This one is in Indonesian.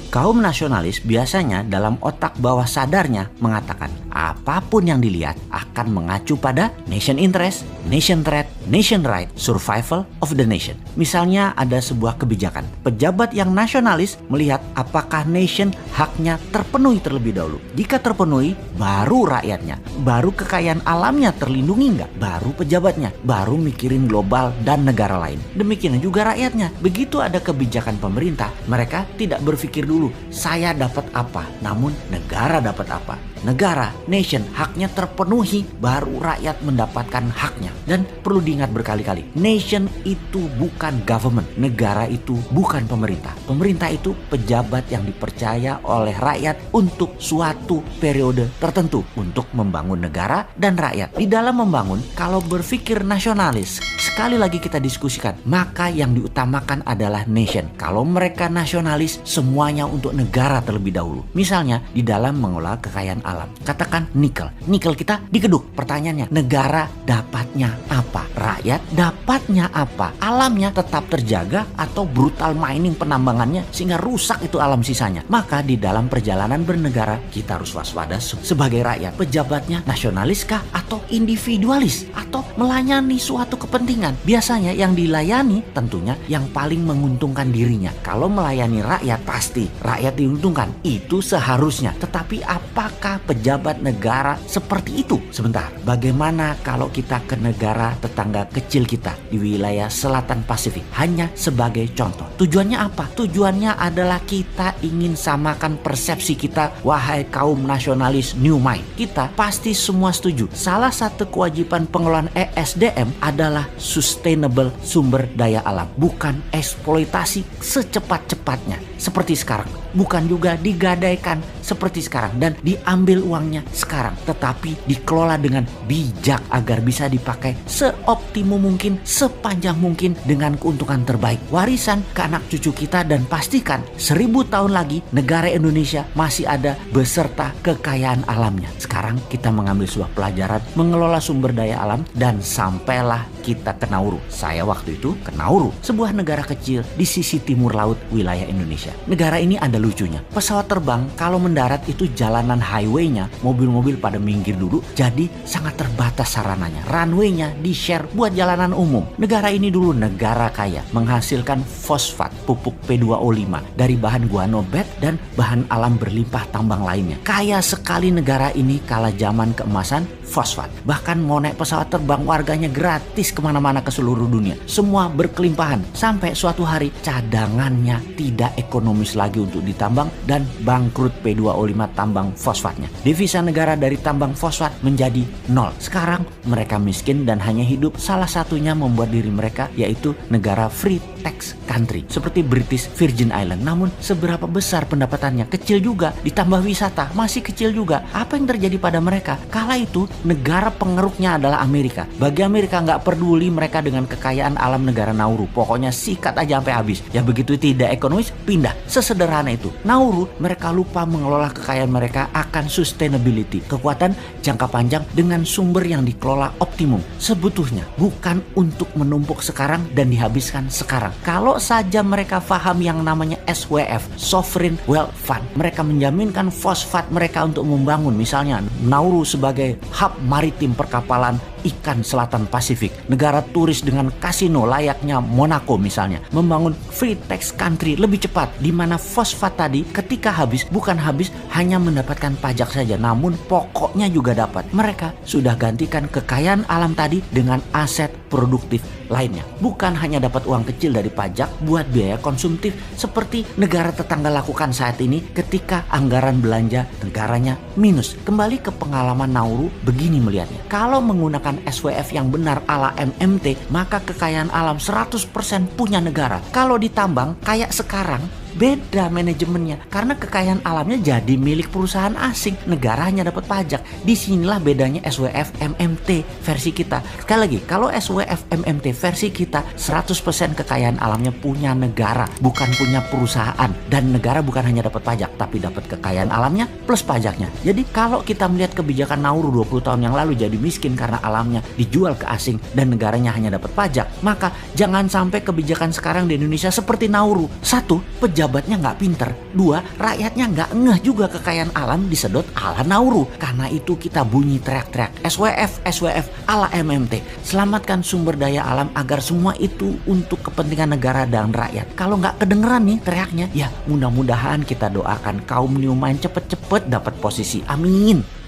Kaum nasionalis biasanya dalam otak bawah sadarnya mengatakan apapun yang dilihat akan mengacu pada nation interest, nation threat, nation right, survival of the nation. Misalnya ada sebuah kebijakan. Pejabat yang nasionalis melihat apakah nation haknya terpenuhi terlebih dahulu. Jika terpenuhi, baru rakyatnya. Baru kekayaan alamnya terlindungi nggak? Baru pejabatnya. Baru mikirin global dan negara lain. Demikian juga rakyatnya. Begitu ada kebijakan pemerintah, mereka tidak berpikir dulu saya dapat apa, namun negara dapat apa. Negara, nation, haknya terpenuhi, baru rakyat mendapatkan haknya. Dan perlu diingat berkali-kali, nation itu bukan government, negara itu bukan pemerintah. Pemerintah itu pejabat yang dipercaya oleh rakyat untuk suatu periode tertentu, untuk membangun negara dan rakyat. Di dalam membangun, kalau berpikir nasionalis, sekali lagi kita diskusikan, maka yang diutamakan adalah nation. Kalau mereka nasionalis, semuanya untuk negara terlebih dahulu. Misalnya, di dalam mengelola kekayaan alam. Katakan nikel. Nikel kita digeduk. Pertanyaannya, negara dapatnya apa? Rakyat dapatnya apa? Alamnya tetap terjaga atau brutal mining penambangannya sehingga rusak itu alam sisanya? Maka di dalam perjalanan bernegara, kita harus waspada sebagai rakyat. Pejabatnya nasionaliskah atau individualis? Atau melayani suatu kepentingan? Biasanya yang dilayani tentunya yang paling menguntungkan dirinya. Kalau melayani rakyat, pasti rakyat diuntungkan. Itu seharusnya. Tetapi apakah pejabat negara seperti itu? Sebentar, bagaimana kalau kita ke negara tetangga kecil kita di wilayah selatan Pasifik? Hanya sebagai contoh. Tujuannya apa? Tujuannya adalah kita ingin samakan persepsi kita, wahai kaum nasionalis New Mind. Kita pasti semua setuju. Salah satu kewajiban pengelolaan ESDM adalah sustainable sumber daya alam. Bukan eksploitasi secepat-cepatnya seperti sekarang. Bukan juga digadaikan seperti sekarang dan diambil uangnya sekarang, tetapi dikelola dengan bijak agar bisa dipakai seoptimum mungkin, sepanjang mungkin dengan keuntungan terbaik. Warisan ke anak cucu kita dan pastikan 1000 tahun lagi negara Indonesia masih ada beserta kekayaan alamnya. Sekarang kita mengambil sebuah pelajaran mengelola sumber daya alam dan sampailah kita ke Nauru. Saya waktu itu ke Nauru, sebuah negara kecil di sisi timur laut wilayah Indonesia. Negara ini ada lucunya. Pesawat terbang kalau mendarat itu jalanan highway-nya, mobil-mobil pada minggir dulu, jadi sangat terbatas sarananya. Runway-nya di-share buat jalanan umum. Negara ini dulu negara kaya, menghasilkan fosfat, pupuk P2O5 dari bahan guano dan bahan alam berlimpah tambang lainnya. Kaya sekali negara ini kala zaman keemasan fosfat. Bahkan mau naik pesawat terbang warganya gratis kemana-mana ke seluruh dunia. Semua berkelimpahan sampai suatu hari cadangannya tidak ekonomis lagi untuk ditambang dan bangkrut P2O5 tambang fosfatnya. Devisa negara dari tambang fosfat menjadi nol. Sekarang mereka miskin dan hanya hidup salah satunya membuat diri mereka yaitu negara free tax country seperti British Virgin Island. Namun seberapa besar pendapatannya? Kecil juga. Ditambah wisata masih kecil juga. Apa yang terjadi pada mereka? Kala itu negara pengeruknya adalah Amerika. Bagi Amerika nggak peduli mereka dengan kekayaan alam negara Nauru. Pokoknya sikat aja sampai habis. Ya begitu tidak ekonomis, pindah. Sesederhana itu. Nauru mereka lupa mengelola kekayaan mereka akan sustainability. Kekuatan jangka panjang dengan sumber yang dikelola optimum. Sebetulnya bukan untuk menumpuk sekarang dan dihabiskan sekarang. Kalau saja mereka paham yang namanya SWF, Sovereign Wealth Fund. Mereka menjaminkan fosfat mereka untuk membangun misalnya Nauru sebagai hub maritim perkapalan ikan selatan Pasifik, negara turis dengan kasino layaknya Monaco misalnya, membangun free tax country lebih cepat di mana fosfat tadi ketika habis bukan habis hanya mendapatkan pajak saja, namun pokoknya juga dapat. Mereka sudah gantikan kekayaan alam tadi dengan aset produktif lainnya. Bukan hanya dapat uang kecil dari pajak buat biaya konsumtif seperti negara tetangga lakukan saat ini ketika anggaran belanja negaranya minus. Kembali ke pengalaman Nauru, begini melihatnya. Kalau menggunakan SWF yang benar ala MMT, maka kekayaan alam 100% punya negara. Kalau ditambang kayak sekarang, beda manajemennya karena kekayaan alamnya jadi milik perusahaan asing, negara hanya dapat pajak. Disinilah bedanya SWF MMT versi kita. Sekali lagi, kalau SWF MMT versi kita 100% kekayaan alamnya punya negara, bukan punya perusahaan, dan negara bukan hanya dapat pajak tapi dapat kekayaan alamnya plus pajaknya. Jadi kalau kita melihat kebijakan Nauru 20 tahun yang lalu jadi miskin karena alamnya dijual ke asing dan negaranya hanya dapat pajak, maka jangan sampai kebijakan sekarang di Indonesia seperti Nauru. Satu, pejabat pejabatnya nggak pinter. 2, rakyatnya nggak ngeh juga kekayaan alam disedot ala Nauru. Karena itu kita bunyi teriak-teriak SWF, SWF ala MMT. Selamatkan sumber daya alam agar semua itu untuk kepentingan negara dan rakyat. Kalau nggak kedengeran nih teriaknya, ya mudah-mudahan kita doakan kaum New Mind cepet-cepet dapat posisi. Amin.